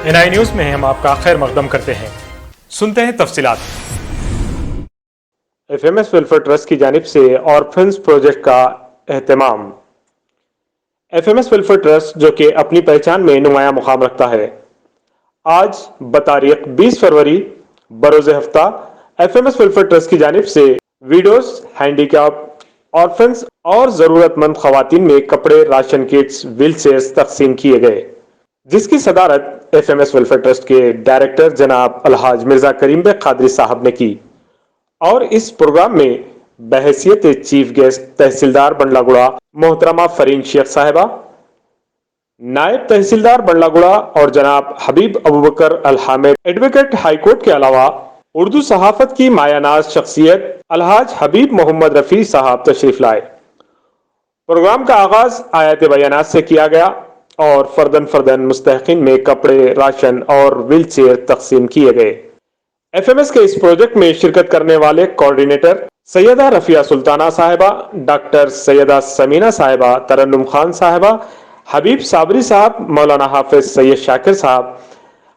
NI news में हम आपका खैर मकदम करते हैं। सुनते हैं तफसीलात। एफएमएस वेलफेयर ट्रस्ट की जानिब से ऑर्फन्स प्रोजेक्ट का एहतमाम। एफएमएस वेलफेयर ट्रस्ट जो कि अपनी पहचान में नुमाया मुकाम रखता है, आज बतारीख 20 फरवरी बरोज हफ्ता एफएमएस वेलफेयर ट्रस्ट की जानिब से विडोज, हैंडीकैप, ऑर्फन्स और जरूरतमंद खवातीन में कपड़े, राशन किट्स, व्हील चेयर्स तकसीम किए गए, जिसकी सदारत एफएमएस वेलफेयर ट्रस्ट के डायरेक्टर जनाब अलहाज मिर्जा करीम बेग कादरी साहब ने की। और इस प्रोग्राम में बहैसियत चीफ गेस्ट तहसीलदार बंडलागुड़ा मोहतरमा फरीन शेख साहिबा, नायब तहसीलदार बंडलागुड़ा और जनाब हबीब अबूबकर अल हामिद एडवोकेट हाईकोर्ट के अलावा उर्दू सहाफत की मायानाज शख्सियत अलहाज हबीब मोहम्मद रफी साहब तशरीफ लाए। प्रोग्राम का आगाज आयत बयानात से किया गया और फर्दन फर्दन मुस्तहकिन में कपड़े, राशन और व्हील चेयर तकसीम किए गए। एफएमएस के इस प्रोजेक्ट में शिरकत करने वाले कोऑर्डिनेटर सैयदा रफिया सुल्ताना साहिबा, डॉक्टर सैयदा समीना साहिबा, तरन्नुम खान साहिबा, हबीब साबरी साहब, मौलाना हाफिज सैयद शाकिर साहब,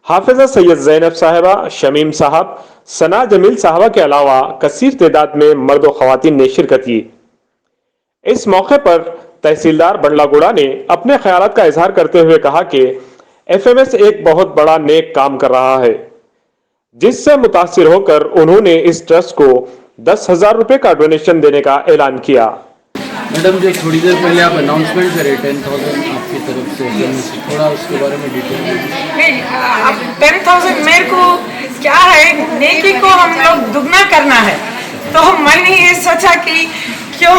हाफिजा सैयद जैनब साहिबा, शमीम साहब, सना जमील साहिबा के अलावा कसीर तादाद में मर्द व खवातीन ने शिरकत की। इस मौके पर तहसीलदार बंडलागुड़ा ने अपने ख्यालात का इजहार करते हुए कहा कि एफएमएस एक बहुत बड़ा नेक काम कर रहा है, जिससे मुतासिर होकर उन्होंने इस ट्रस्ट को 10,000 रुपए का डोनेशन देने का ऐलान किया। मैडम, जो थोड़ी देर पहले आप अनाउंसमेंट करे 10,000 आपकी तरफ से, थोड़ा उसके बारे में डिटेल नहीं, अब 10,000 मेरे को क्या है, नेकी को हम लोग दुगना करना है। तो मैंने ये सोचा कि क्यों,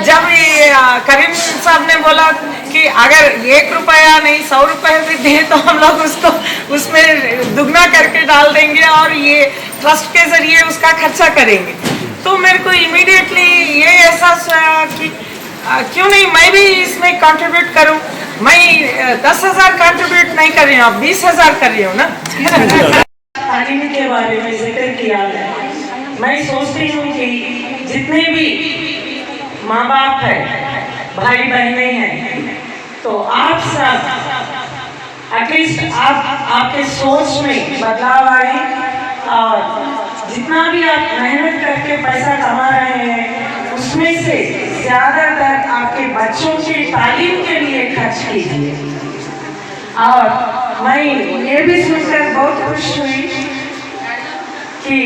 जब ये करीम साहब ने बोला कि अगर 1 रुपया नहीं 100 रुपये भी दे तो हम लोग उसको उसमें दुगना करके डाल देंगे और ये ट्रस्ट के जरिए उसका खर्चा करेंगे, तो मेरे को इमीडिएटली ये एहसास हुआ कि क्यों नहीं मैं भी इसमें कंट्रीब्यूट करूं। मैं 10,000 कंट्रीब्यूट नहीं कर रही हूँ, अब 20,000 कर रही हूँ ना। तालीम के बारे में जिक्र किया है, मैं सोचती हूँ कि जितने भी माँ बाप है, भाई बहनें हैं, तो आप सब एटलीस्ट आपके सोच में बदलाव आए और जितना भी आप मेहनत करके पैसा कमा रहे हैं उसमें से ज़्यादातर आपके बच्चों की तालीम के लिए खर्च कीजिए। और मैं ये भी सुनकर बहुत खुश हुई कि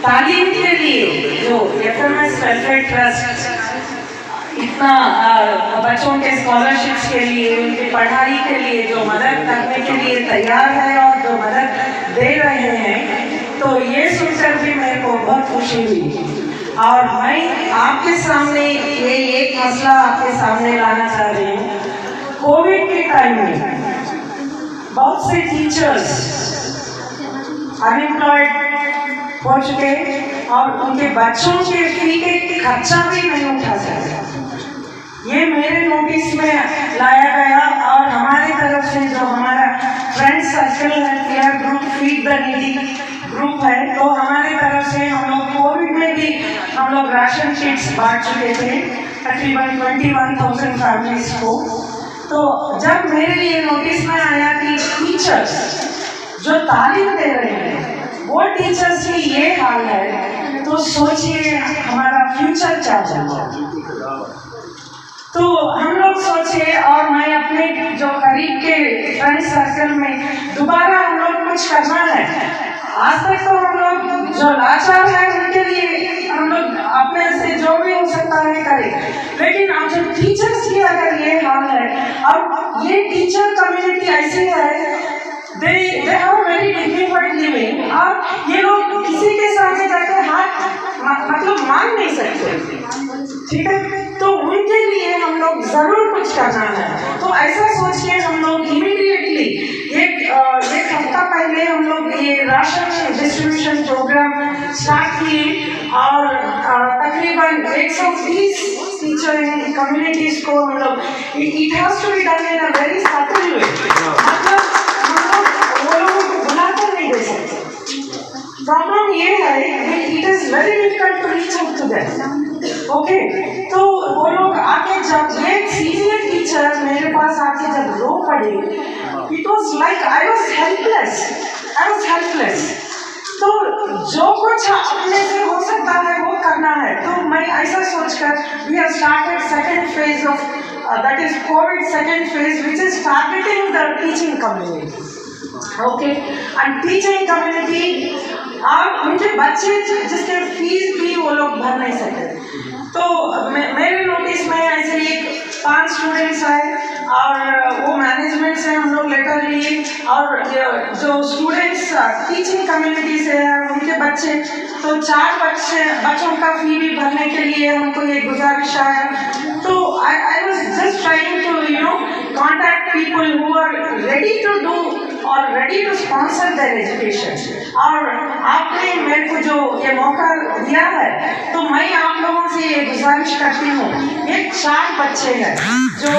तालीम के लिए जो एफएमएस वेलफेयर ट्रस्ट इतना बच्चों के स्कॉलरशिप्स के लिए, उनकी पढ़ाई के लिए जो मदद करने के लिए तैयार है और जो मदद दे रहे हैं, तो ये सुनकर भी मेरे को बहुत खुशी हुई। और मैं आपके सामने ये एक मसला आपके सामने लाना चाह रही हूँ। कोविड के टाइम में बहुत से टीचर्स अनएम्प्लॉयड हो चुके और उनके बच्चों के फी के खर्चा भी नहीं उठा सकते। ये मेरे नोटिस में लाया गया और हमारी तरफ से जो हमारा फ्रेंड सर्कल है, care group, feed the needy group है, तो हमारी तरफ से हम लोग कोविड में भी हम लोग राशन किट्स बांट चुके थे तकरीबन 21,000 फैमिलीज को। तो जब मेरे लिए नोटिस में आया कि टीचर्स जो तालीम दे रहे हैं वो टीचर्स की ये हाल है, तो सोचिए हमारा फ्यूचर क्या होगा। तो हम लोग सोचे और मैं अपने जो करीब के फ्रेंड सर्कल में दोबारा हम लोग कुछ करना है। आज तक तो हम लोग जो लाचार है उनके लिए हम लोग अपने से जो भी हो सकता है करें, लेकिन अब जो टीचर्स की अगर ये हाल है, अब ये टीचर कम्युनिटी ऐसी है, they have a very dignified living, और ये लोग किसी के सामने जाकर हाथ मतलब मांग नहीं सकते, ठीक है। तो उनके लिए हम लोग जरूर कुछ करना है। तो ऐसा सोच के हम लोग इमीडिएटली एक हफ्ता पहले हम लोग ये राशन डिस्ट्रीब्यूशन प्रोग्राम स्टार्ट किए और तकरीबन 120 टीचर कम्युनिटीज को हम लोग, it has to be done in a very subtle way, मतलब वो लोगों को बुलाकर नहीं दे सकते। प्रॉब्लम ये है कि it is very difficult to reach out to them, okay. तो वो लोग आके जब एक सीनियर टीचर मेरे पास आके जब रो पड़े, it was like I was helpless. तो जो कुछ अपने से हो सकता है वो करना है। तो मैं ऐसा सोचकर we have started second phase of that is COVID second phase which is targeting the teaching community. Okay, and teaching community और उनके बच्चे जिसके फीस भी वो लोग भर नहीं सकते। तो मेरे नोटिस में ऐसे एक 5 स्टूडेंट्स आए और वो मैनेजमेंट से हम लोग लेटर लिए और जो स्टूडेंट्स टीचिंग कम्युनिटी से हैं उनके बच्चे, तो 4 बच्चों का फी भी भरने के लिए हमको ये गुजारिश आया। तो I was just trying to contact people who are ready to do or ready to sponsor their education। और आपने मेरे को जो ये मौका दिया है तो मैं आप लोगों से ये गुजारिश करती हूँ, ये 4 बच्चे हैं जो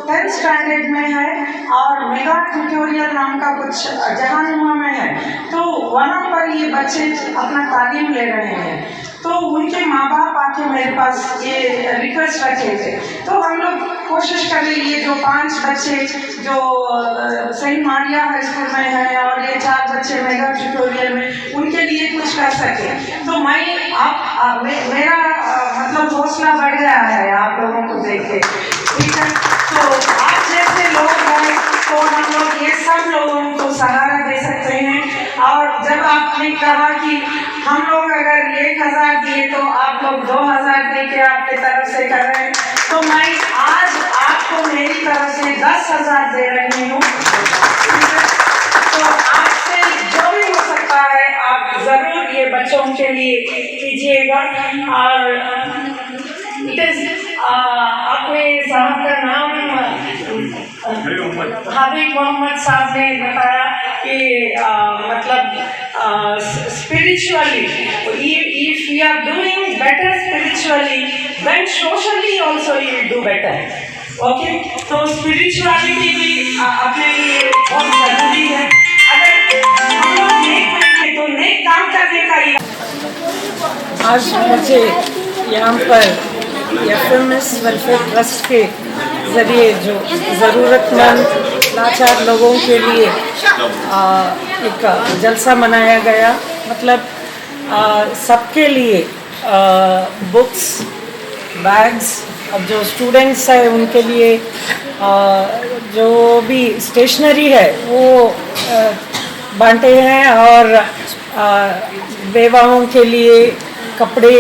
10th स्टैंडर्ड में है और मेगा ट्यूटोरियल नाम का कुछ जहानुमा में है, तो वहाँ पर ये बच्चे अपना तालीम ले रहे हैं। तो उनके माँ बाप आके मेरे पास ये रिक्वेस्ट रखे थे, तो हम लोग कोशिश कर रहे ये जो 5 बच्चे जो सेंट मारिया हाई स्कूल में है और ये 4 बच्चे मेगा ट्यूटोरियल में, उनके लिए कुछ कर सके। तो मैं मेरा मतलब हौसला बढ़ गया है आप लोगों को देख के, ठीक है। तो आप जैसे लोग हैं तो हम लोग ये सब लोगों को सहारा दे सकते हैं। और जब आपने कहा कि हम लोग अगर 1000 दिए तो आप लोग 2000 दे के आपके तरफ से कर रहे हैं, तो मैं आज आपको मेरी तरफ से 10,000 दे रही हूँ। तो आपसे जो भी हो सकता है आप जरूर ये बच्चों के लिए कीजिएगा। और इट इज अपने साहब का नाम हाबिब मोहम्मद साहब ने बताया कि मतलब spiritually, if you are doing better spiritually, then socially also you will do better। Okay, तो स्पिरिचुअलिटी भी अपने लिए बहुत जरूरी है। अगर हम लोग नेक बनेंगे तो नेक काम करने का ही। आज मुझे यहाँ पर FMS वेलफेयर ट्रस्ट के ज़रिए जो ज़रूरतमंद लाचार लोगों के लिए एक जलसा मनाया गया। मतलब सबके लिए बुक्स, बैग्स, अब जो स्टूडेंट्स हैं उनके लिए जो भी स्टेशनरी है वो बांटे हैं और बेवाओं के लिए कपड़े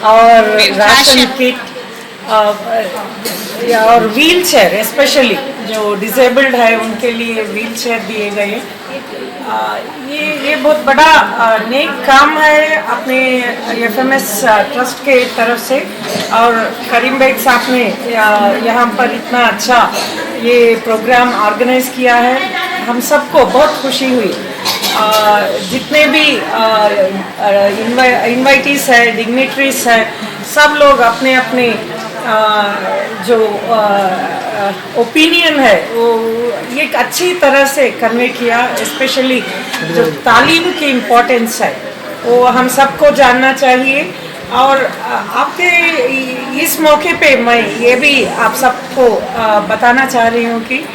और राशन किट और व्हील चेयर, स्पेशली जो डिसेबल्ड है उनके लिए व्हील चेयर दिए गए। ये बहुत बड़ा नेक काम है अपने FMS ट्रस्ट के तरफ से। और करीम बेग साहब ने यहाँ पर इतना अच्छा ये प्रोग्राम ऑर्गेनाइज किया है, हम सबको बहुत खुशी हुई। जितने भी इन्वाइटीज है, डिग्निटरीज है, सब लोग अपने अपने जो ओपिनियन है वो एक अच्छी तरह से कन्वे किया। स्पेशली जो तालीम की इम्पोर्टेंस है वो हम सबको जानना चाहिए। और आपके इस मौके पे मैं ये भी आप सबको बताना चाह रही हूँ कि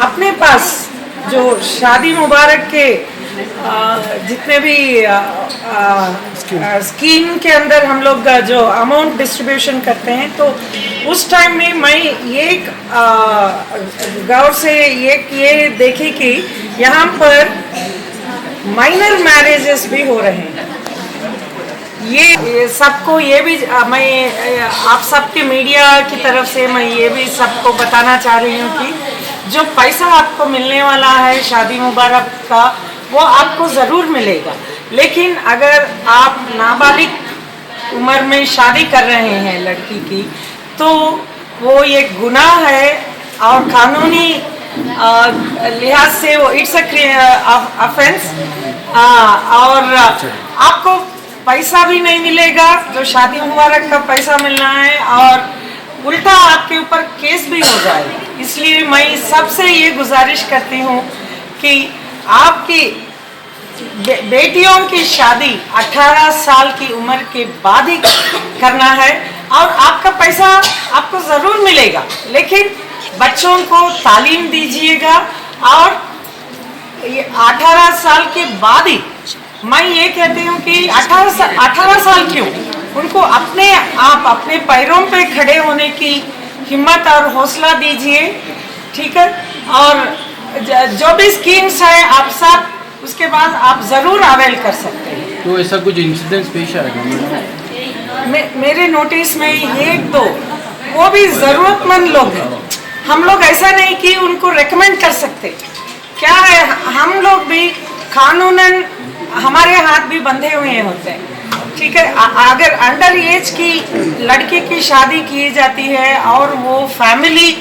अपने पास जो शादी मुबारक के जितने भी स्कीम के अंदर हम लोग जो अमाउंट डिस्ट्रीब्यूशन करते हैं, तो उस टाइम में मैं एक गौर से ये देखी कि यहाँ पर माइनर मैरिजेस भी हो रहे हैं। ये सबको ये भी मैं आप सबके मीडिया की तरफ से मैं ये भी सबको बताना चाह रही हूँ कि जो पैसा आपको मिलने वाला है शादी मुबारक का वो आपको ज़रूर मिलेगा, लेकिन अगर आप नाबालिग उम्र में शादी कर रहे हैं लड़की की तो वो ये गुनाह है और कानूनी लिहाज से वो इट्स अफेंस। और आपको पैसा भी नहीं मिलेगा जो शादी मुबारक का पैसा मिलना है, और उल्टा आपके ऊपर केस भी हो जाएगा। इसलिए मैं सबसे ये गुजारिश करती हूँ कि आपकी बेटियों की शादी 18 साल की उम्र के बाद ही करना है। और आपका पैसा आपको ज़रूर मिलेगा, लेकिन बच्चों को तालीम दीजिएगा। और ये 18 साल के बाद ही मैं ये कहती हूँ कि 18 साल क्यों, उनको अपने आप अपने पैरों पे खड़े होने की हिम्मत और हौसला दीजिए, ठीक है। और जो भी स्कीम्स है आप सब उसके बाद आप ज़रूर अवेल कर सकते हैं। तो ऐसा कुछ इंसिडेंट्स पेश आएगा? मेरे नोटिस में एक दो वो भी ज़रूरतमंद लोग हैं। हम लोग ऐसा नहीं कि उनको रेकमेंड कर सकते, क्या है हम लोग भी कानूनन हमारे हाथ भी बंधे हुए होते हैं, ठीक है। अगर अंडर एज की लड़की की शादी की जाती है और वो family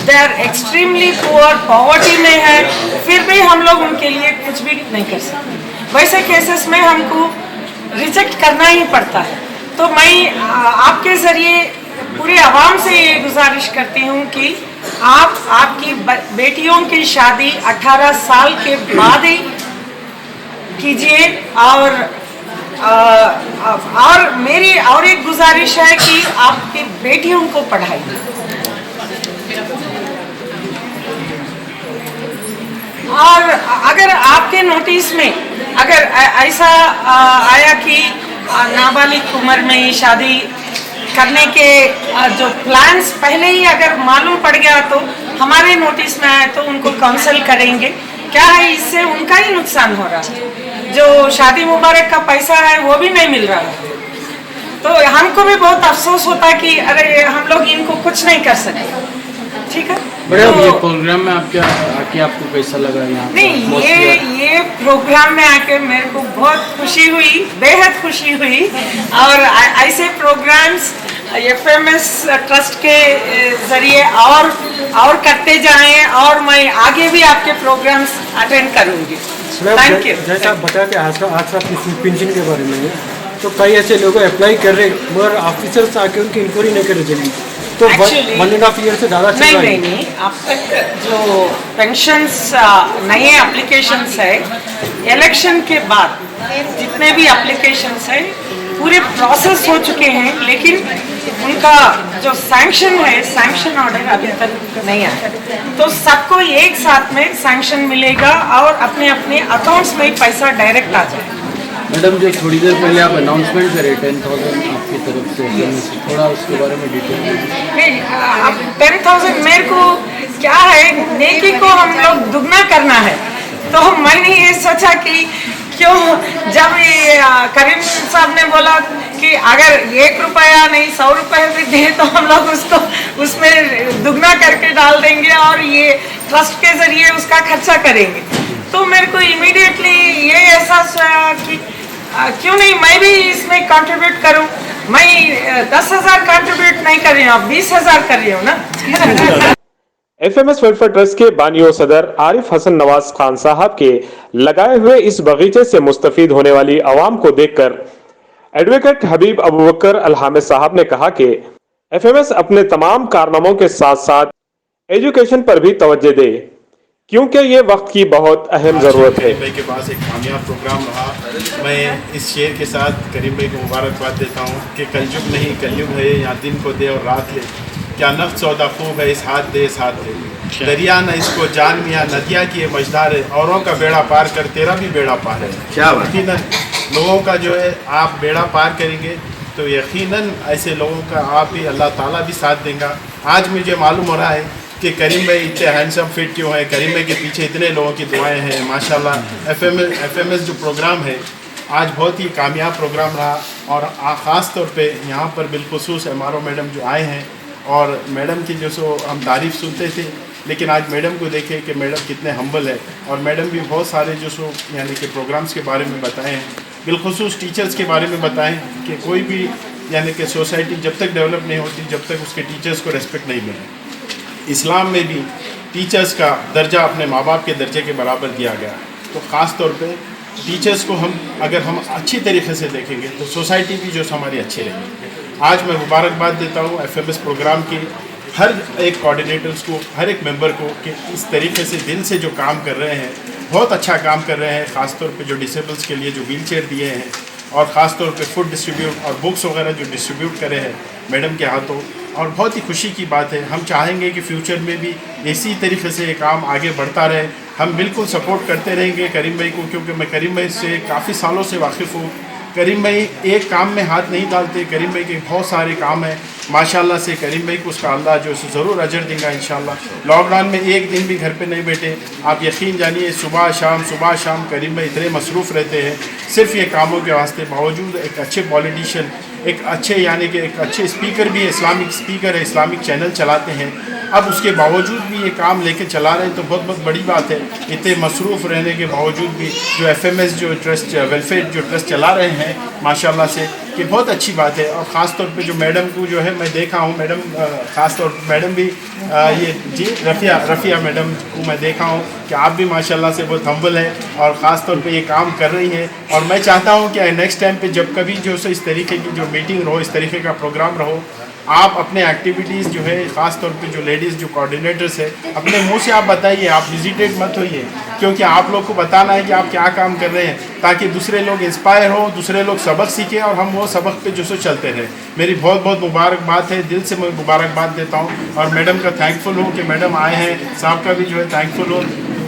they are extremely poor poverty में है, फिर भी हम लोग उनके लिए कुछ भी नहीं कर सकते। वैसे केसेस में हमको रिजेक्ट करना ही पड़ता है। तो मैं आपके ज़रिए पूरी आवाम से ये गुजारिश करती हूँ कि आप आपकी बेटियों की शादी 18 साल के बाद ही कीजिए। और मेरी और एक गुजारिश है कि आपकी बेटियों को पढ़ाइए। और अगर आपके नोटिस में अगर ऐसा आया कि नाबालिग उम्र में शादी करने के जो प्लान्स पहले ही अगर मालूम पड़ गया तो हमारे नोटिस में आए तो उनको काउंसिल करेंगे। क्या है, इससे उनका ही नुकसान हो रहा है, जो शादी मुबारक का पैसा है वो भी नहीं मिल रहा है। तो हमको भी बहुत अफसोस होता है कि अरे हम लोग इनको कुछ नहीं कर सके, ठीक है। मैडम ये प्रोग्राम में आके आपको कैसा लगा यहाँ? नहीं, ये प्रोग्राम में आके मेरे को बहुत खुशी हुई, बेहद खुशी हुई। और ऐसे प्रोग्राम्स एफएमएस ट्रस्ट के जरिए और करते जाएं और मैं आगे भी आपके प्रोग्राम्स अटेंड करूंगी। Thank you. जैसा आप बता के आज आपकी पेंशन के बारे में, तो कई ऐसे लोग अप्लाई कर रहे मगर ऑफिसर्स आके उनकी इंक्वायरी नहीं कर रहे, तो 1.5 ईयर से ज़्यादा चल रहा है। नहीं, अब तक जो पेंशन्स नए एप्लीकेशंस है, इलेक्शन के बाद जितने भी एप्लीकेशंस है पूरे प्रोसेस हो चुके हैं, लेकिन उनका जो सैंक्शन है, सैंक्शन ऑर्डर अभी तक नहीं आया। तो सबको एक साथ में सैंक्शन मिलेगा और अपने अपने अकाउंट्स में पैसा डायरेक्ट आ जाएगा। मैडम जो थोड़ी देर पहले आप अनाउंसमेंट करे 10,000 आपकी तरफ से, थोड़ा उसके बारे में डिटेल नहीं, अब 10,000 मेरे को क्या है, नेकी को हम लोग दुगना करना है। तो मैंने ये सोचा कि क्यों, जब ये करीम साहब ने बोला कि अगर 1 रुपया नहीं 100 रुपये भी दे तो हम लोग उसको उसमें दुगना करके डाल देंगे और ये ट्रस्ट के जरिए उसका खर्चा करेंगे। तो मेरे को इमीडिएटली ये एहसास हुआ कि क्यों नहीं मैं भी इसमें कंट्रीब्यूट करूं। मैं 10,000 कंट्रीब्यूट नहीं कर रही हूँ, अब 20,000 कर रही हूँ ना। एफएमएस वेलफेयर ट्रस्ट के बानी और सदर आरिफ हसन नवाज खान साहब के लगाए हुए इस बगीचे से मुस्तफीद होने वाली आवाम को देखकर एडवोकेट हबीब अबू बकर अल हामिद साहब ने कहा कि एफएमएस अपने तमाम कारनामों के साथ साथ एजुकेशन पर भी तवज्जो दे, क्योंकि ये वक्त की बहुत अहम ज़रूरत है। करीम भाई के पास एक कामयाब प्रोग्राम रहा। मैं इस शेर के साथ करीम भाई को मुबारकबाद देता हूँ कि कलयुग नहीं कलयुग है, यहाँ दिन को दे और रात ले, क्या नफ्स सौदा खूब है, इस हाथ दे इस हाथ दे, दरिया न इसको जान मियाँ नदिया की ये मझधार है, औरों का बेड़ा पार कर तेरा भी बेड़ा पार है। क्या यकीनन लोगों का जो है आप बेड़ा पार करेंगे तो यकीनन ऐसे लोगों का आप भी अल्लाह ताला भी साथ देगा। आज मुझे मालूम हो रहा है कि करीम भाई इतने हैंडसम फिट क्यों है, करीम भाई के पीछे इतने लोगों की दुआएं हैं माशाल्लाह। एफएमएस जो प्रोग्राम है आज बहुत ही कामयाब प्रोग्राम रहा और ख़ास तौर पे यहाँ पर बिलखुसूस एमआरओ मैडम जो आए हैं और मैडम की जो सो हम तारीफ़ सुनते थे, लेकिन आज मैडम को देखें कि मैडम कितने हम्बल है और मैडम भी बहुत सारे जो सो यानी कि प्रोग्राम्स के बारे में बताए हैं, बिलखुसूस टीचर्स के बारे में बताएं कि कोई भी यानी कि सोसाइटी जब तक डेवलप नहीं होती जब तक उसके टीचर्स को रेस्पेक्ट नहीं मिले। इस्लाम में भी टीचर्स का दर्जा अपने माँ बाप के दर्जे के बराबर दिया गया। तो ख़ास तौर पे टीचर्स को अगर हम अच्छी तरीके से देखेंगे तो सोसाइटी भी जो हमारी अच्छी रहेगी। आज मैं मुबारकबाद देता हूँ एफएमएस प्रोग्राम की हर एक कोऑर्डिनेटर्स को, हर एक मेंबर को कि इस तरीके से दिल से जो काम कर रहे हैं, बहुत अच्छा काम कर रहे हैं। ख़ास तौर पे जो डिसेबल्स के लिए जो व्हील चेयर दिए हैं और ख़ास तौर पे फूड डिस्ट्रीब्यूट और बुक्स वगैरह जो डिस्ट्रीब्यूट करे हैं मैडम के हाथों, और बहुत ही खुशी की बात है। हम चाहेंगे कि फ्यूचर में भी इसी तरीके से ये काम आगे बढ़ता रहे। हम बिल्कुल सपोर्ट करते रहेंगे करीम भाई को, क्योंकि मैं करीम भाई से काफ़ी सालों से वाकिफ़ हूँ। करीम भाई एक काम में हाथ नहीं डालते, करीम भाई के बहुत सारे काम हैं माशाल्लाह से। करीम भाई को उसका अल्लाह जो है ज़रूर अजर देगा इंशाल्लाह। लॉकडाउन में एक दिन भी घर पे नहीं बैठे, आप यकीन जानिए सुबह शाम करीम भाई इतने मसरूफ़ रहते हैं सिर्फ ये कामों के वास्ते। बावजूद एक अच्छे पॉलिटिशियन, एक अच्छे यानी कि एक अच्छे स्पीकर भी है, इस्लामिक स्पीकर है, इस्लामिक चैनल चलाते हैं, अब उसके बावजूद भी ये काम लेके चला रहे हैं तो बहुत बहुत बड़ी बात है। इतने मसरूफ़ रहने के बावजूद भी जो FMS जो ट्रस्ट वेलफेयर जो ट्रस्ट चला रहे हैं माशाल्लाह से, कि बहुत अच्छी बात है। और ख़ास तौर पे जो मैडम को जो है मैं देखा हूँ, मैडम ख़ास तौर पर मैडम भी ये जी रफ़िया मैडम को मैं देखा हूँ कि आप भी माशाल्लाह से बहुत हम्बल है और ख़ास तौर पे ये काम कर रही हैं। और मैं चाहता हूँ कि नेक्स्ट टाइम पे जब कभी जो है इस तरीके की जो मीटिंग रहो, इस तरीके का प्रोग्राम रहो, आप अपने एक्टिविटीज़ जो है ख़ास तौर पे जो लेडीज़ जो कोऑर्डिनेटर्स है अपने मुंह से आप बताइए, आप विजिटेड मत होइए, क्योंकि आप लोग को बताना है कि आप क्या काम कर रहे हैं ताकि दूसरे लोग इंस्पायर हो, दूसरे लोग सबक सीखें और हम वो सबक पे जो सो चलते रहें। मेरी बहुत बहुत मुबारकबाद है, दिल से मैं मुबारकबाद देता हूँ और मैडम का थैंकफुल हूँ कि मैडम आए हैं, साहब का भी जो है थैंकफुल हूँ।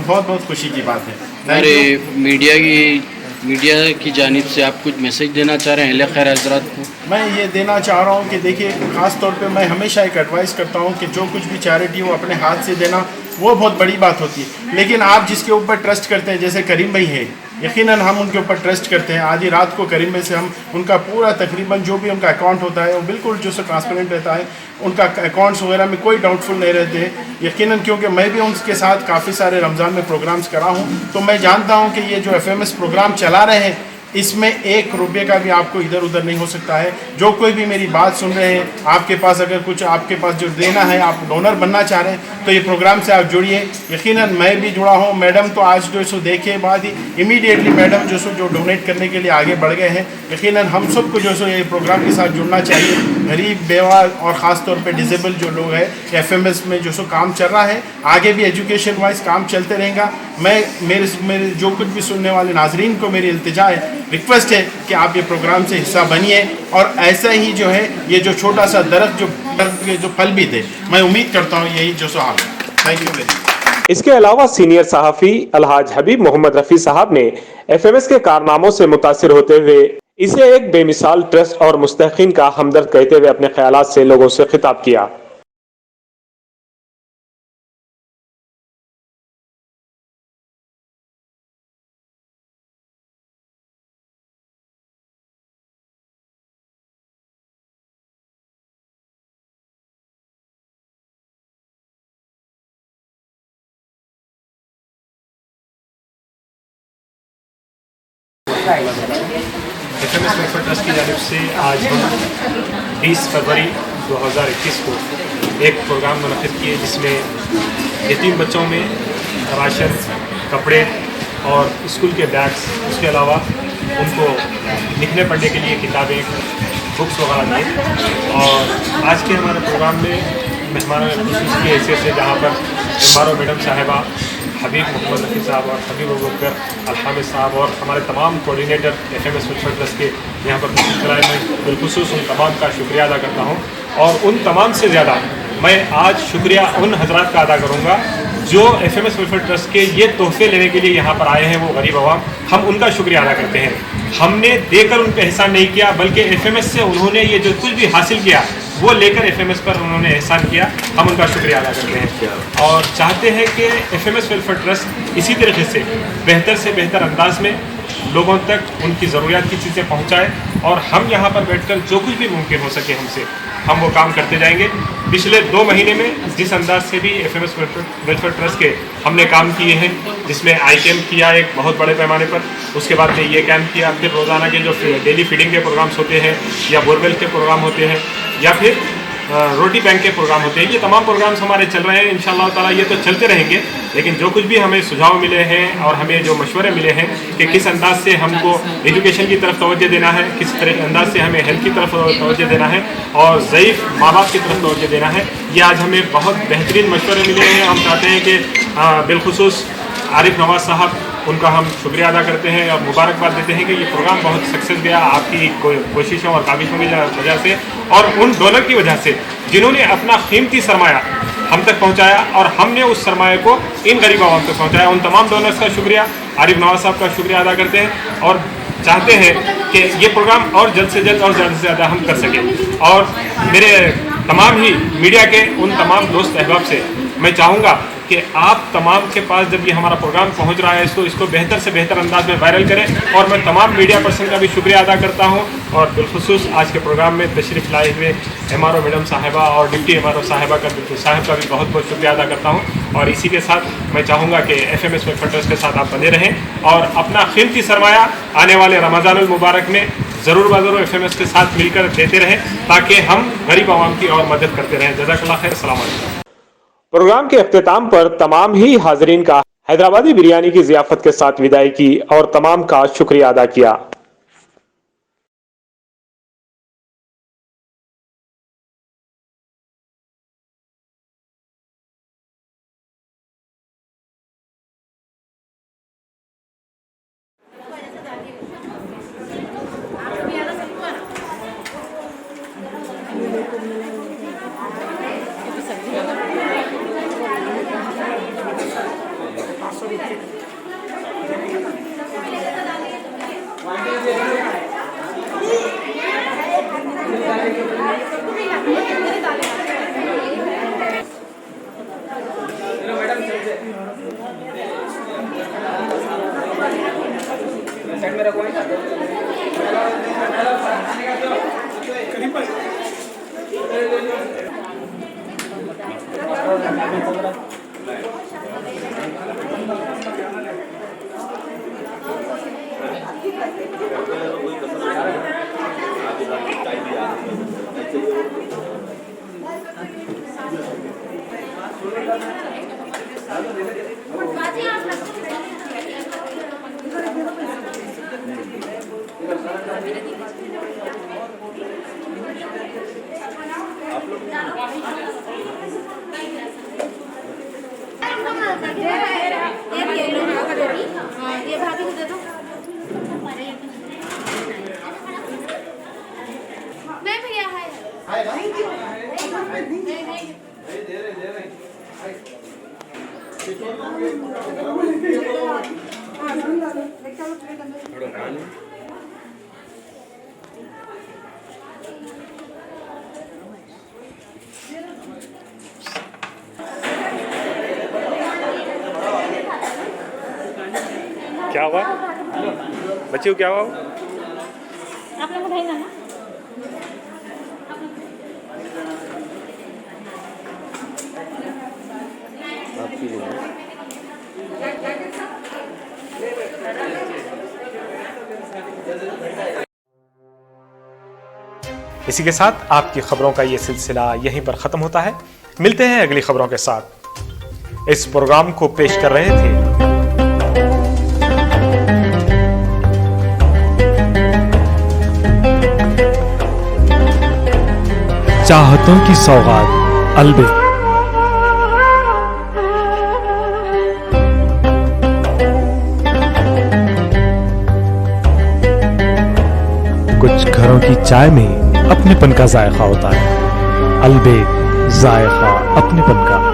बहुत बहुत खुशी की बात है। अरे मीडिया की जानिब से आप कुछ मैसेज देना चाह रहे हैं अहले खैर हज़रात को? मैं ये देना चाह रहा हूँ कि देखिए, ख़ास तौर पे मैं हमेशा एक एडवाइस करता हूँ कि जो कुछ भी चैरिटी हो अपने हाथ से देना वो बहुत बड़ी बात होती है, लेकिन आप जिसके ऊपर ट्रस्ट करते हैं, जैसे करीम भाई है, यकीनन हम उनके ऊपर ट्रस्ट करते हैं। आधी रात को करीम भाई से हम उनका पूरा तकरीबन जो भी उनका अकाउंट होता है वो बिल्कुल जो सो ट्रांसपेरेंट रहता है, उनका अकाउंट्स वगैरह में कोई डाउटफुल नहीं रहते हैं यकीनन, क्योंकि मैं भी उनके साथ काफ़ी सारे रमज़ान में प्रोग्राम्स करा हूँ, तो मैं जानता हूँ कि ये जो FMS प्रोग्राम चला रहे हैं इसमें एक रुपये का भी आपको इधर उधर नहीं हो सकता है। जो कोई भी मेरी बात सुन रहे हैं, आपके पास अगर कुछ आपके पास जो देना है, आप डोनर बनना चाह रहे हैं तो ये प्रोग्राम से आप जुड़िए। यकीनन मैं भी जुड़ा हूँ, मैडम तो आज जो सो देखे बाद ही इमीडिएटली मैडम जो सो जो डोनेट करने के लिए आगे बढ़ गए हैं। यकीनन हम सबको जो सो ये प्रोग्राम के साथ जुड़ना चाहिए। गरीब, बेवा और ख़ास तौर पर डिसेबल जो लोग हैं, FMS में जो सो काम चल रहा है, आगे भी एजुकेशन वाइज काम चलते रहेगा। मैं मेरे जो कुछ भी सुनने वाले नाजरीन को मेरी इल्तिजा है, रिक्वेस्ट है कि आप ये प्रोग्राम से हिस्सा बनिए और ऐसा ही जो है ये जो छोटा सा दरख्त जो फल भी दे, मैं उम्मीद करता हूँ यही जो सो हाल है। Thank you very much. इसके अलावा सीनियर सहाफ़ी अलहाज हबीब मोहम्मद रफ़ी साहब ने FMS के कारनामों से मुतासिर होते हुए इसे एक बेमिसाल ट्रस्ट और मुस्तहिकीन का हमदर्द कहते हुए अपने ख्यालात से लोगों से खिताब किया। FMS वेलफेयर ट्रस्ट की जानिब से आज हम 20 फरवरी 2021 को एक प्रोग्राम मुनक़िद किए जिसमें यतीम बच्चों में राशन, कपड़े और स्कूल के बैग्स, उसके अलावा उनको लिखने पढ़ने के लिए किताबें, बुक्स वगैरह दिए। और आज के हमारे प्रोग्राम में मेहमान ख़ुसूस की हैसियत से जहाँ पर MRO मैडम साहिबा हबीब मोहम्मद रफ़ी साहब और हबीब अबूबकर अलहामिद साहब और हमारे तमाम कोऑर्डिनेटर FMS वेलफेयर ट्रस्ट के यहाँ पर तशरीफ़ लाए, मैं बिलखुसूस उन तमाम का शुक्रिया अदा करता हूँ। और उन तमाम से ज़्यादा मैं आज शुक्रिया उन हजरात का अदा करूँगा जो FMS वेलफेयर ट्रस्ट के ये तोहफे लेने के लिए यहाँ पर आए हैं, वो गरीब आवाम, हम उनका शुक्रिया अदा करते हैं। हमने देकर उन पर एहसान नहीं किया, बल्कि FMS से उन्होंने ये जो कुछ भी हासिल किया वो लेकर FMS पर उन्होंने एहसान किया, हम उनका शुक्रिया अदा करते हैं। और चाहते हैं कि FMS वेलफेयर ट्रस्ट इसी तरीके से बेहतर अंदाज में लोगों तक उनकी ज़रूरियात की चीज़ें पहुँचाए और हम यहाँ पर बैठकर जो कुछ भी मुमकिन हो सके हमसे, हम वो काम करते जाएंगे। पिछले 2 महीने में जिस अंदाज से भी FMS वेलफेयर ट्रस्ट के हमने काम किए हैं, जिसमें आई कैम्प किया एक बहुत बड़े पैमाने पर, उसके बाद में ये कैम्प किया, फिर रोज़ाना के जो डेली फीडिंग के प्रोग्राम्स होते हैं या बोरवेल के प्रोग्राम होते हैं या फिर रोटी बैंक के प्रोग्राम होते हैं, ये तमाम प्रोग्राम्स हमारे चल रहे हैं। इंशाअल्लाह ताला ये तो चलते रहेंगे, लेकिन जो कुछ भी हमें सुझाव मिले हैं और हमें जो मशवरे मिले हैं कि किस अंदाज से हमको एजुकेशन की तरफ तवज्जो देना है, किस तरह अंदाज से हमें हेल्थ की तरफ तवज्जो देना है और ज़ईफ़ माँ बाप की तरफ तवज्जो देना है, ये आज हमें बहुत बेहतरीन मशवरे मिले हैं। हम चाहते हैं कि बिलखुसूस आरिफ नवाज साहब, उनका हम शुक्रिया अदा करते हैं और मुबारकबाद देते हैं कि ये प्रोग्राम बहुत सक्सेस गया आपकी कोशिशों और काविशों की वजह से, और उन डोनर की वजह से जिन्होंने अपना कीमती सरमाया हम तक पहुंचाया और हमने उस सरमाए को इन गरीब आवाम तक पहुंचाया। उन तमाम डोनर्स का शुक्रिया, आरिफ नवाज साहब का शुक्रिया अदा करते हैं और चाहते हैं कि ये प्रोग्राम और जल्द से जल्द और ज़्यादा से ज़्यादा हम कर सकें। और मेरे तमाम ही मीडिया के उन तमाम दोस्त अहबाब से मैं चाहूँगा कि आप तमाम के पास जब ये हमारा प्रोग्राम पहुंच रहा है इसको बेहतर से बेहतर अंदाज में वायरल करें। और मैं तमाम मीडिया पर्सन का भी शुक्रिया अदा करता हूं और बिलखुसूस आज के प्रोग्राम में तशरीफ़ लाए हुए MRO मैडम साहिबा और डिप्टी MRO साहिबा का भी बहुत बहुत शुक्रिया अदा करता हूं। और इसी के साथ मैं चाहूँगा कि FMS वेलफेयर ट्रस्ट के साथ आप बने रहें और अपना कीमती सरमाया आने वाले रमज़ानुल मुबारक में ज़रूर FMS के साथ मिलकर देते रहें ताकि हम गरीब आवाम की और मदद करते रहें। जज़ाकल्लाह खैर। अस्सलाम वालेकुम। प्रोग्राम के अख्तिताम पर तमाम ही हाजरीन का हैदराबादी बिरयानी की जियाफत के साथ विदाई की और तमाम का शुक्रिया अदा किया। ये भाभी को दे दो। नहीं भैया क्या हुआ बच्चे को, क्या हुआ? आप लोग भाई ना इसी के साथ आपकी खबरों का ये सिलसिला यहीं पर खत्म होता है। मिलते हैं अगली खबरों के साथ। इस प्रोग्राम को पेश कर रहे थे चाहतों की सौगात अलबे। कुछ घरों की चाय में अपनेपन का जायका होता है। अलबेग, जायका अपनेपन का।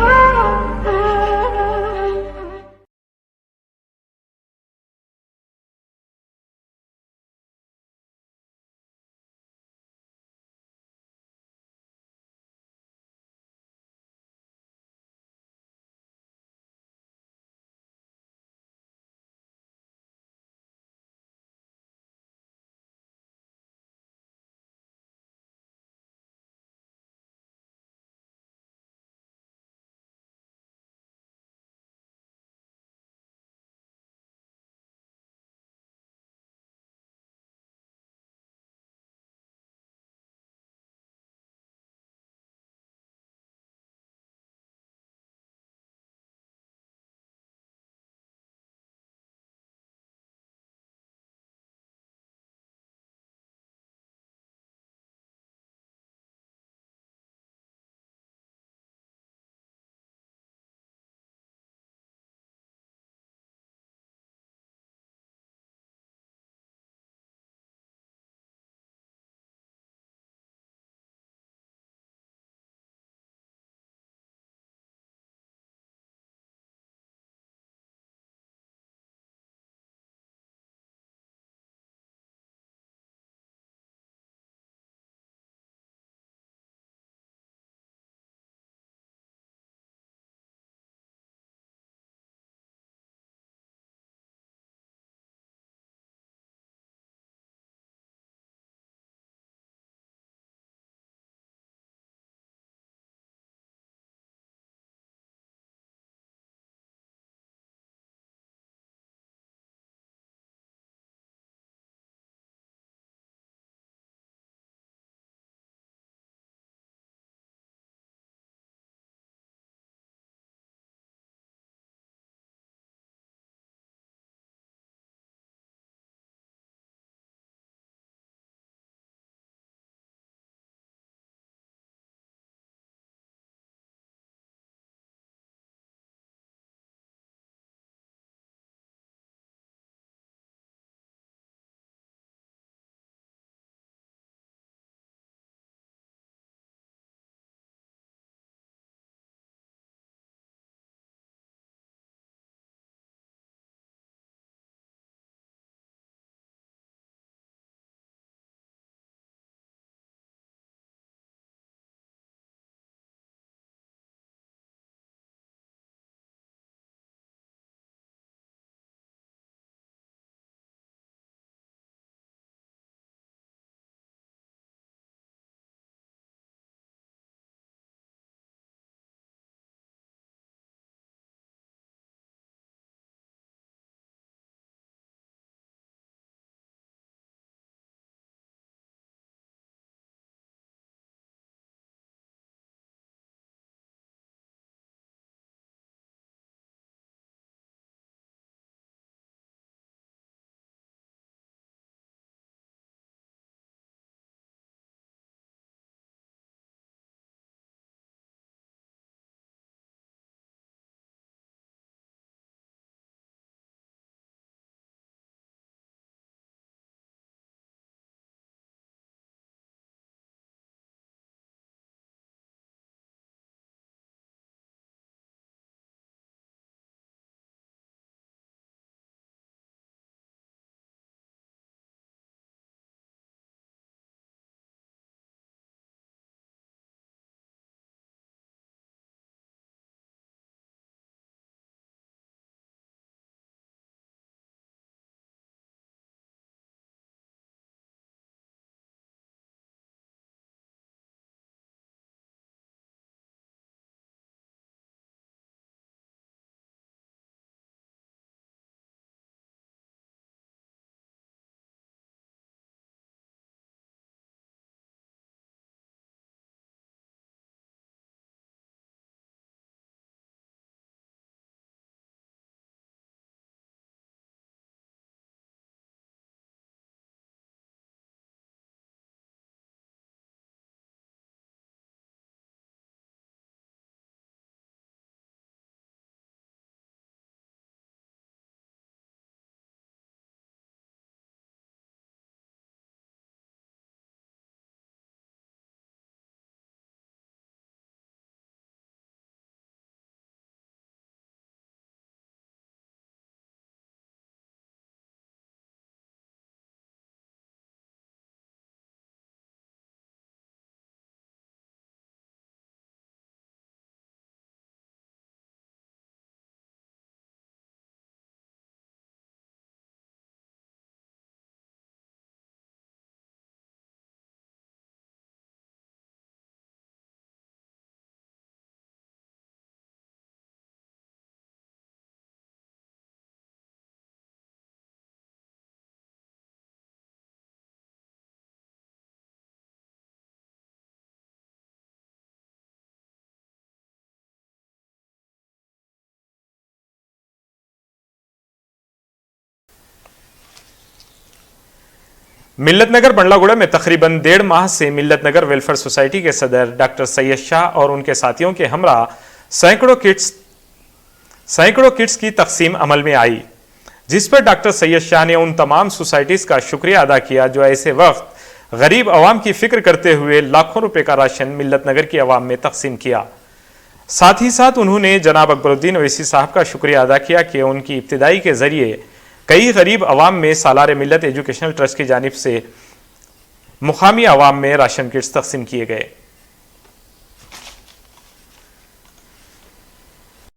मिल्लत नगर बंडलागुड़ा में तकरीबन 1.5 माह से मिल्लत नगर वेलफेयर सोसाइटी के सदर डॉक्टर सैयद शाह और उनके साथियों के हमरा सैकड़ों किट्स की तकसीम अमल में आई, जिस पर डॉक्टर सैयद शाह ने उन तमाम सोसाइटीज का शुक्रिया अदा किया जो ऐसे वक्त गरीब आवाम की फिक्र करते हुए लाखों रुपए का राशन मिल्लत नगर की आवाम में तकसीम किया। साथ ही साथ उन्होंने जनाब अकबरुद्दीन ओवैसी साहब का शुक्रिया अदा किया कि उनकी इब्तिदाई के जरिए कई गरीब आवाम में सालार मिल्लत एजुकेशनल ट्रस्ट की जानिब से मुकामी आवाम में राशन किट्स तकसीम किए गए।